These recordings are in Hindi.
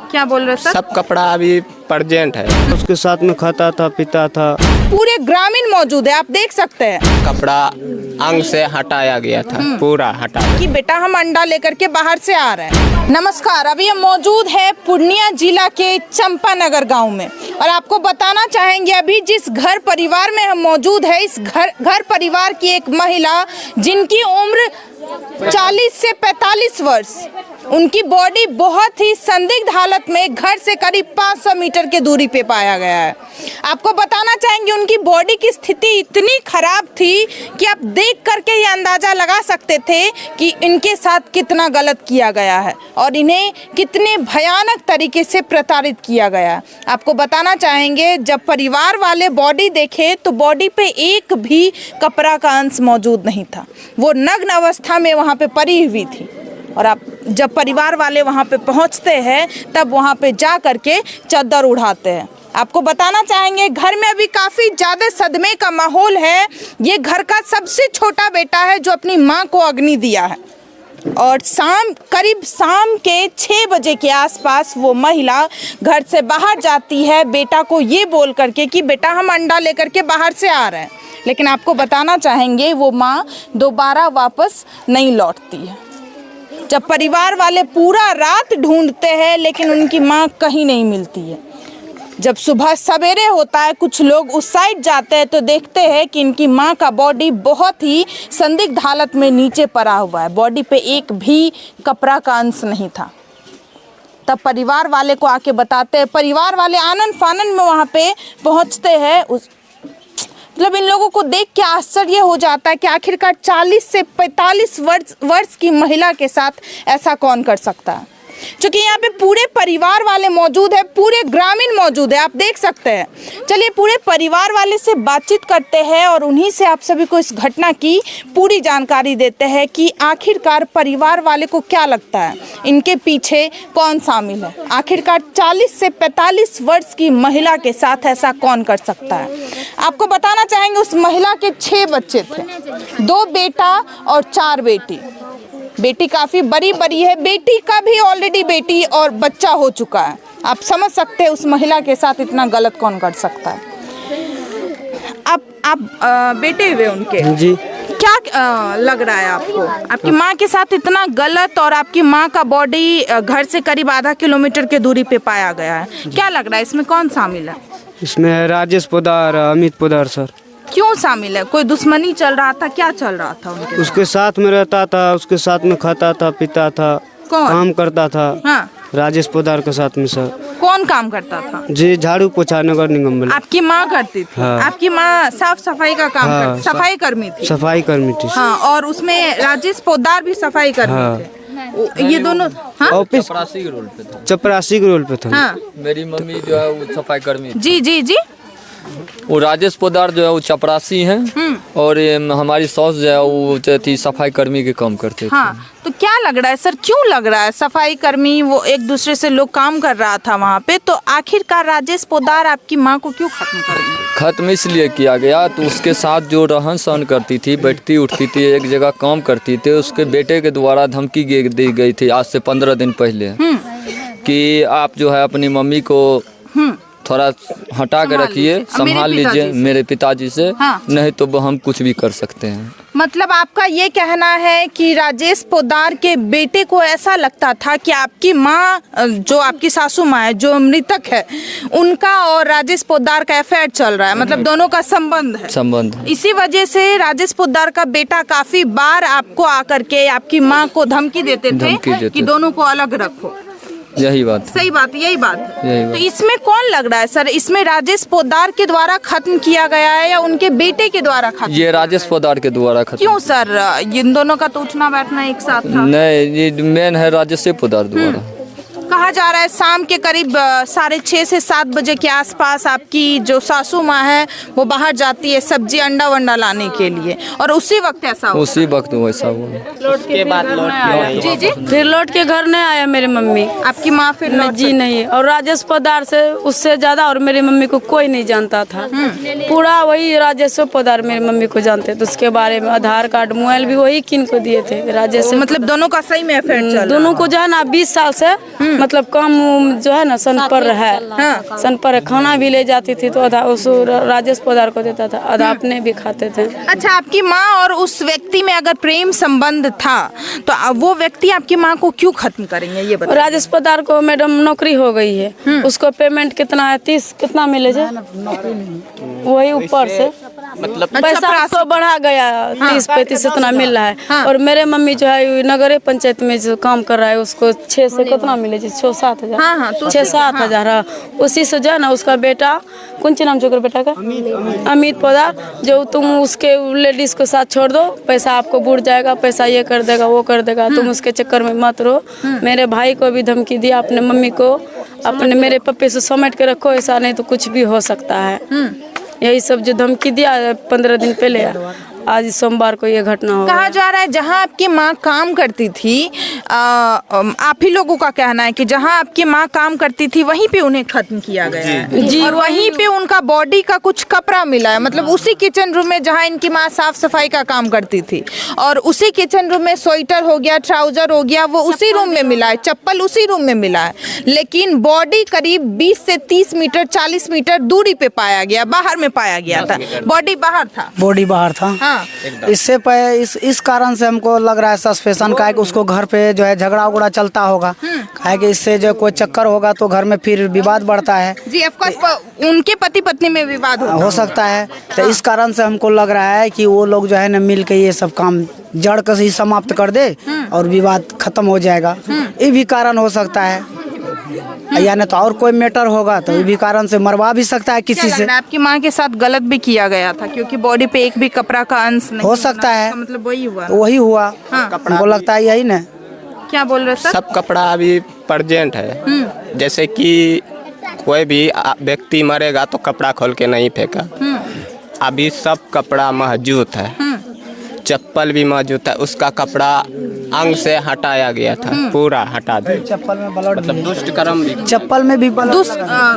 क्या बोल रहे सर? सब कपड़ा अभी प्रेजेंट है। उसके साथ में खाता था, पीता था। पूरे ग्रामीण मौजूद है, आप देख सकते हैं कपड़ा अंग से हटाया गया था, पूरा हटा कि बेटा हम अंडा लेकर के बाहर से आ रहे हैं। नमस्कार, अभी हम मौजूद है पूर्णिया जिला के चंपानगर गांव में और आपको बताना चाहेंगे अभी जिस घर परिवार में हम मौजूद है, इस घर परिवार की एक महिला जिनकी उम्र 40 से 45 वर्ष, उनकी बॉडी बहुत ही संदिग्ध हालत में घर से करीब 500 मीटर की दूरी पे पाया गया है। आपको बताना चाहेंगे उनकी बॉडी की स्थिति इतनी खराब थी कि आप देख करके ये अंदाजा लगा सकते थे कि इनके साथ कितना गलत किया गया है और इन्हें कितने भयानक तरीके से प्रताड़ित किया गया है। आपको बताना चाहेंगे जब परिवार वाले बॉडी देखे तो बॉडी पे एक भी कपड़ा का अंश मौजूद नहीं था, वो नग्न अवस्था में वहाँ पे पड़ी हुई थी। और आप जब परिवार वाले वहाँ पे पहुँचते हैं तब वहाँ पे जा करके चादर उड़ाते हैं। आपको बताना चाहेंगे घर में अभी काफ़ी ज़्यादा सदमे का माहौल है। ये घर का सबसे छोटा बेटा है जो अपनी माँ को अग्नि दिया है और करीब शाम के 6 बजे के आसपास वो महिला घर से बाहर जाती है बेटा को ये बोल करके कि बेटा हम अंडा लेकर के बाहर से आ रहे हैं, लेकिन आपको बताना चाहेंगे वो माँ दोबारा वापस नहीं लौटती है। जब परिवार वाले पूरा रात ढूंढते हैं लेकिन उनकी माँ कहीं नहीं मिलती है। जब सुबह सवेरे होता है कुछ लोग उस साइड जाते हैं तो देखते हैं कि इनकी माँ का बॉडी बहुत ही संदिग्ध हालत में नीचे पड़ा हुआ है, बॉडी पे एक भी कपड़ा का अंश नहीं था। तब परिवार वाले को आके बताते हैं, परिवार वाले आनन फानन में वहाँ पे पहुँचते हैं। मतलब इन लोगों को देख के आश्चर्य हो जाता है कि आखिरकार 40 से 45 वर्ष की महिला के साथ ऐसा कौन कर सकता है। क्योंकि यहाँ पे पूरे परिवार वाले मौजूद है, पूरे ग्रामीण मौजूद है, आप देख सकते हैं। चलिए पूरे परिवार वाले से बातचीत करते हैं और उन्हीं से आप सभी को इस घटना की पूरी जानकारी देते हैं कि आखिरकार परिवार वाले को क्या लगता है, इनके पीछे कौन शामिल है। आखिरकार 40 से 45 वर्ष की महिला के साथ ऐसा कौन कर सकता है। आपको बताना चाहेंगे उस महिला के 6 बच्चे थे, 2 बेटा और 4 बेटी। बेटी काफ़ी बड़ी है, बेटी का भी ऑलरेडी बेटी और बच्चा हो चुका है। आप समझ सकते हैं उस महिला के साथ इतना गलत कौन कर सकता है। आप बेटे हुए उनके जी, क्या लग रहा है आपको आपकी माँ के साथ इतना गलत और आपकी माँ का बॉडी घर से करीब आधा किलोमीटर के दूरी पे पाया गया है, क्या लग रहा है इसमें कौन शामिल है? इसमें राजेश पोदार, अमित पोदार सर। क्यों शामिल है? कोई दुश्मनी चल रहा था, क्या चल रहा था उनके साथ? उसके साथ में रहता था, उसके साथ में खाता था, पीता था, कौन काम करता था। हाँ, राजेश पोदार के साथ में सर। कौन काम करता था? जी, झाड़ू पोछा नगर निगम में। आपकी माँ करती थी? हाँ। आपकी माँ साफ सफाई का काम हाँ, करती, सफाई कर्मी थी? सफाई कर्मी थी। हाँ, और उसमें राजेश पोदार भी सफाई कर्मी हाँ। थे। ये दोनों ऑफिस चपरासी के रोल पे था। चपरासी के रोल पे था। हाँ, मेरी मम्मी जो है वो सफाई कर्मी थी। जी जी जी। वो राजेश पोदार जो है वो चपरासी हैं और ये हमारी सास जो है वो थी सफाई कर्मी के काम करते थे। हाँ, तो क्या लग रहा है सर, क्यों लग रहा है सफाई कर्मी वो एक दूसरे से लोग काम कर रहा था वहाँ पे, तो आखिरकार राजेश पोदार आपकी माँ को क्यों खत्म कर दिया? खत्म इसलिए किया गया तो उसके साथ जो रहन सहन करती थी, बैठती उठती थी, एक जगह काम करती थी, उसके बेटे के द्वारा धमकी दी गई थी आज से 15 दिन पहले कि आप जो है अपनी मम्मी को थोड़ा हटा के रखिए, संभाल लीजिए मेरे पिताजी से। हाँ। नहीं तो हम कुछ भी कर सकते हैं। मतलब आपका ये कहना है कि राजेश पोदार के बेटे को ऐसा लगता था कि आपकी माँ, जो आपकी सासू माँ है, जो मृतक है, उनका और राजेश पोदार का अफेयर चल रहा है, मतलब दोनों का संबंध। इसी वजह से राजेश पोदार का बेटा काफी बार आपको आकर के आपकी माँ को धमकी देते थे कि दोनों को अलग रखो। यही बात, सही बात, यही बात है। बात। तो इसमें कौन लग रहा है सर, इसमें राजेश पोदार के द्वारा खत्म किया गया है या उनके बेटे के द्वारा खत्म? ये राजेश पोदार के द्वारा खत्म। क्यों सर, इन दोनों का तो उठना बैठना एक साथ था? नहीं, ये मेन है राजेश पोदार द्वारा। कहा जा रहा है शाम के करीब 6:30 से 7 बजे के आसपास आपकी जो सासू माँ है वो बाहर जाती है सब्जी अंडा वंडा लाने के लिए और उसी वक्त ऐसा हुआ? उसी वक्त वैसा हुआ। उसके बाद लौट के आई। जी जी। फिर लौट के घर नहीं आया मेरी मम्मी। आपकी माँ फिर लौट जी नहीं, और राजेश पोदार से उससे ज्यादा और मेरी मम्मी को कोई नहीं जानता था। पूरा वही राजेश पोदार मेरी मम्मी को जानते थे। उसके बारे में आधार कार्ड मोबाइल भी वही किन को दिए थे, राजेश। मतलब दोनों का सही में अफेयर चल रहा? दोनों को जो है ना 20 साल से मतलब काम जो है ना सन पर है, सन पर है। खाना भी ले जाती थी तो आधा उस राजेश पोदार को देता था, आधा अपने भी खाते थे। अच्छा, आपकी माँ और उस व्यक्ति में अगर प्रेम संबंध था तो वो व्यक्ति आपकी माँ को क्यों खत्म करेंगे, ये बताइए। राजेश पोदार को मैडम नौकरी हो गई है, उसको पेमेंट कितना है, 30 कितना मिले थे वही ऊपर से मतलब पैसा आपको बढ़ा गया, 30-35 इतना मिल रहा है। और मेरे मम्मी जो है नगर पंचायत में जो काम कर रहा है उसको 6 से कितना मिले, 6-7 हजार, 6-7 हजार। उसी से जो है ना उसका बेटा, कौन सी नाम चोकर बेटा का, अमित पोदार, जो तुम उसके लेडीज को साथ छोड़ दो, पैसा आपको बुढ़ जाएगा, पैसा ये कर देगा वो कर देगा, तुम उसके चक्कर में मत रहो। मेरे भाई को भी धमकी दिया, अपने मम्मी को अपने मेरे पप्पे से समेट के रखो, ऐसा नहीं तो कुछ भी हो सकता है। यही सब जो धमकी दिया 15 दिन पहले, आज सोमवार को ये घटना हो। कहा जा रहा है जहां आपकी माँ काम करती थी, आप ही लोगों का कहना है कि जहां आपकी माँ काम करती थी वहीं पे उन्हें खत्म किया गया है जी, और वहीं पे उनका बॉडी का कुछ कपड़ा मिला है, मतलब उसी किचन रूम में जहां इनकी माँ साफ सफाई का काम करती थी, और उसी किचन रूम में स्वेटर हो गया, ट्राउजर हो गया, वो उसी रूम में मिला है, चप्पल उसी रूम में मिला है, लेकिन बॉडी करीब 20 से 30 मीटर 40 मीटर दूरी पे पाया गया, बाहर में पाया गया था, बॉडी बाहर था, बॉडी बाहर था। हाँ। इस कारण से हमको लग रहा है सस्पेंशन का है कि उसको घर पे जो है झगड़ा उगड़ा चलता होगा, है कि इससे जो कोई चक्कर होगा तो घर में फिर विवाद बढ़ता है जी। ऑफ कोर्स उनके पति पत्नी में विवाद हो सकता है, तो इस कारण से हमको लग रहा है कि वो लोग जो है ना मिल के ये सब काम जड़ से ही समाप्त कर दे और विवाद खत्म हो जाएगा। ये भी कारण हो सकता है, या नहीं तो और कोई मैटर होगा तो ये भी कारण से मरवा भी सकता है किसी से। आपकी माँ के साथ गलत भी किया गया था क्योंकि बॉडी पे एक भी कपड़ा का अंश नहीं हो सकता है, मतलब वही हुआ। हमको लगता है यही ना। क्या बोल रहे सर? सब कपड़ा अभी प्रेजेंट है, जैसे कि कोई भी व्यक्ति मरेगा तो कपड़ा खोल के नहीं फेंका, अभी सब कपड़ा मौजूद है, चप्पल भी मौजूद है, उसका कपड़ा अंग से हटाया गया था, पूरा हटा दिया। चप्पल में ब्लड, मतलब दुष्ट कर्म भी, चप्पल में भी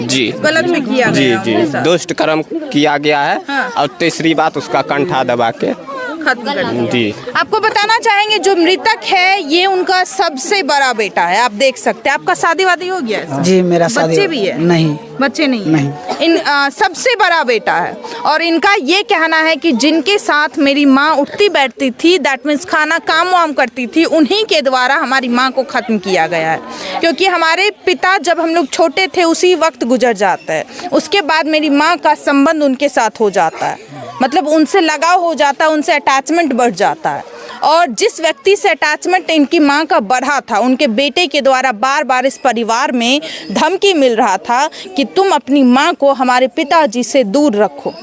जी गलत में किया जी गया, जी दुष्ट कर्म किया गया है। और तीसरी बात उसका कंठा दबा के खत्म कर दिया। जी। आपको बताना चाहेंगे जो मृतक है ये उनका सबसे बड़ा बेटा है, आप देख सकते हैं। आपका शादी वादी हो गया है? जी मेरा शादी बच्चे भी है? नहीं, बच्चे नहीं। इन सबसे बड़ा बेटा है और इनका ये कहना है कि जिनके साथ मेरी माँ उठती बैठती थी, दैट मीन्स खाना काम वाम करती थी, उन्हीं के द्वारा हमारी माँ को खत्म किया गया है, क्योंकि हमारे पिता जब हम लोग छोटे थे उसी वक्त गुजर जाता है, उसके बाद मेरी माँ का संबंध उनके साथ हो जाता है, मतलब उनसे लगाव हो जाता है, उनसे अटैचमेंट बढ़ जाता है। और जिस व्यक्ति से अटैचमेंट इनकी माँ का बढ़ा था, उनके बेटे के द्वारा बार बार इस परिवार में धमकी मिल रहा था कि तुम अपनी माँ को हमारे पिताजी से दूर रखो,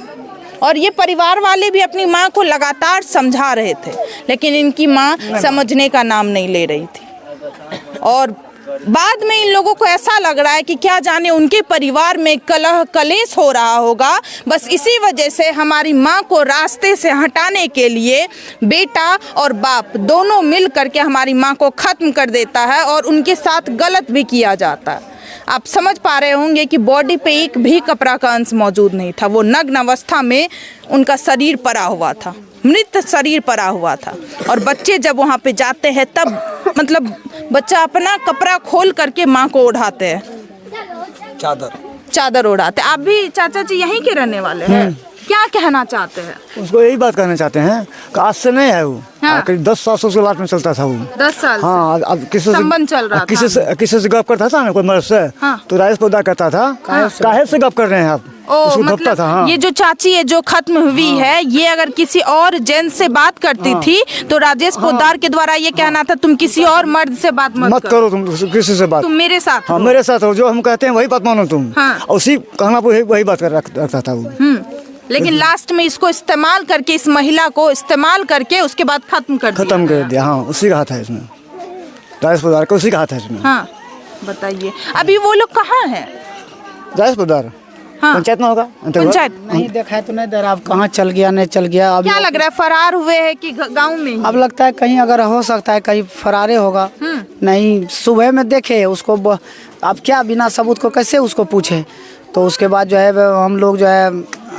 और ये परिवार वाले भी अपनी माँ को लगातार समझा रहे थे, लेकिन इनकी माँ समझने का नाम नहीं ले रही थी। और बाद में इन लोगों को ऐसा लग रहा है कि क्या जाने उनके परिवार में कलह कलेश हो रहा होगा, बस इसी वजह से हमारी माँ को रास्ते से हटाने के लिए बेटा और बाप दोनों मिल करके हमारी माँ को खत्म कर देता है और उनके साथ गलत भी किया जाता है। आप समझ पा रहे होंगे कि बॉडी पे एक भी कपड़ा का अंश मौजूद नहीं था, वो नग्न अवस्था में उनका शरीर पड़ा हुआ था, मृत शरीर पड़ा हुआ था। और बच्चे जब वहाँ पे जाते हैं तब मतलब बच्चा अपना कपड़ा खोल करके माँ को ओढ़ाते हैं, चादर ओढ़ाते। आप भी चाचा जी यहीं के रहने वाले हैं, क्या कहना चाहते हैं? उसको यही बात कहना चाहते हैं कि आज से नहीं है वो, करीब 10 साल से उसके लाट में चलता था वो, 10 साल हाँ। अब किसी संबंध चल रहा था, किसी से गप करता था ना कोई मर्द से, तो राजेश पोदार कहता था काहे से गप कर रहे हैं आप, उसको मतलब था। हाँ। ये जो चाची है जो खत्म हुई है, ये अगर किसी और जेंट से बात करती थी तो राजेश पोदार के द्वारा ये कहना था तुम किसी और मर्द से बात मत करो, तुम किसी से बात, तुम मेरे साथ हाँ, मेरे साथ हो, जो हम कहते हैं वही बात मानो तुम। उसी कहना वही बात रखता था वो। लेकिन लास्ट में इसको इस्तेमाल करके, इस महिला को इस्तेमाल करके उसके बाद खत्म कर दिया। हाँ, उसी का हाथ है इसमें, राजेश पोदार का उसी का हाथ है इसमें। हाँ बताइए, अभी वो लोग कहाँ हैं? राजेश पोदार पंचायत में होगा, पंचायत नहीं देखा है तो नहीं दे रहा, अब कहाँ चल गया नहीं चल गया। अब क्या लग रहा है, फरार हुए हैं कि गाँव में? अब लगता है कहीं अगर हो सकता है कहीं फरारे होगा। नहीं, सुबह में देखे उसको, अब क्या बिना सबूत को कैसे उसको पूछे, तो उसके बाद जो है हम लोग जो है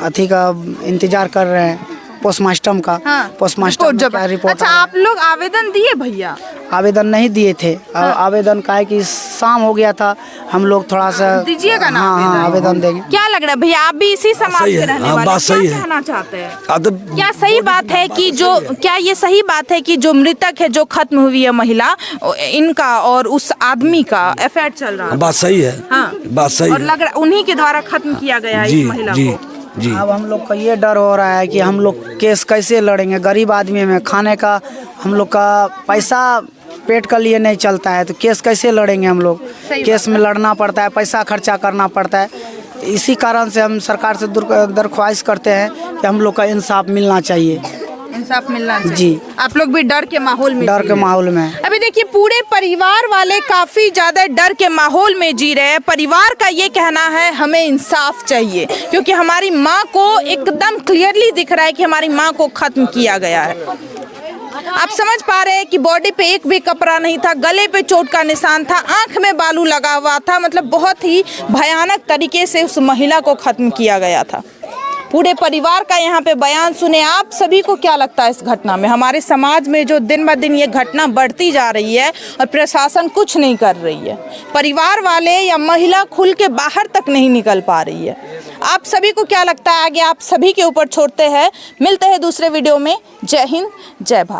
अथी का इंतजार कर रहे हैं, पोस्टमास्टम का। पोस्टमास्टम रिपोर्ट क्या रिपोर्ट अच्छा, आप लोग आवेदन दिए भैया? आवेदन नहीं दिए थे। आवेदन का है कि शाम हो गया था, हम लोग थोड़ा सा दीजिएगा ना हाँ आवेदन देंगे। क्या लग रहा है भैया, आप भी इसी समाज के रहने वाले हैं, क्या कहना चाहते हैं? क्या सही बात है कि क्या ये सही बात है कि जो मृतक है, जो खत्म हुई है महिला, इनका और उस आदमी का अफेयर चल रहा है? बात सही है। हाँ, बात सही और लग रहा उन्हीं के द्वारा खत्म किया गया है इस महिला को। जी। अब हम लोग का ये डर हो रहा है कि हम लोग केस कैसे लड़ेंगे, गरीब आदमी में खाने का हम लोग का पैसा पेट के लिए नहीं चलता है, तो केस कैसे लड़ेंगे हम लोग? केस में लड़ना पड़ता है, पैसा खर्चा करना पड़ता है। इसी कारण से हम सरकार से दरख्वास्त करते हैं कि हम लोग का इंसाफ मिलना चाहिए। इंसाफ मिलना चाहिए। जी। आप लोग भी डर के माहौल में डर के माहौल में। अभी देखिए, पूरे परिवार वाले काफी ज्यादा डर के माहौल में जी रहे हैं। परिवार का ये कहना है हमें इंसाफ चाहिए, क्योंकि हमारी माँ को एकदम क्लियरली दिख रहा है कि हमारी माँ को खत्म किया गया है। आप समझ पा रहे हैं कि बॉडी पे एक भी कपड़ा नहीं था, गले पे चोट का निशान था, आंख में बालू लगा हुआ था। मतलब बहुत ही भयानक तरीके से उस महिला को खत्म किया गया था। पूरे परिवार का यहाँ पे बयान सुने। आप सभी को क्या लगता है इस घटना में? हमारे समाज में जो दिन ब दिन ये घटना बढ़ती जा रही है और प्रशासन कुछ नहीं कर रही है, परिवार वाले या महिला खुल के बाहर तक नहीं निकल पा रही है। आप सभी को क्या लगता है? आगे आप सभी के ऊपर छोड़ते हैं। मिलते हैं दूसरे वीडियो में। जय हिंद, जय भारत।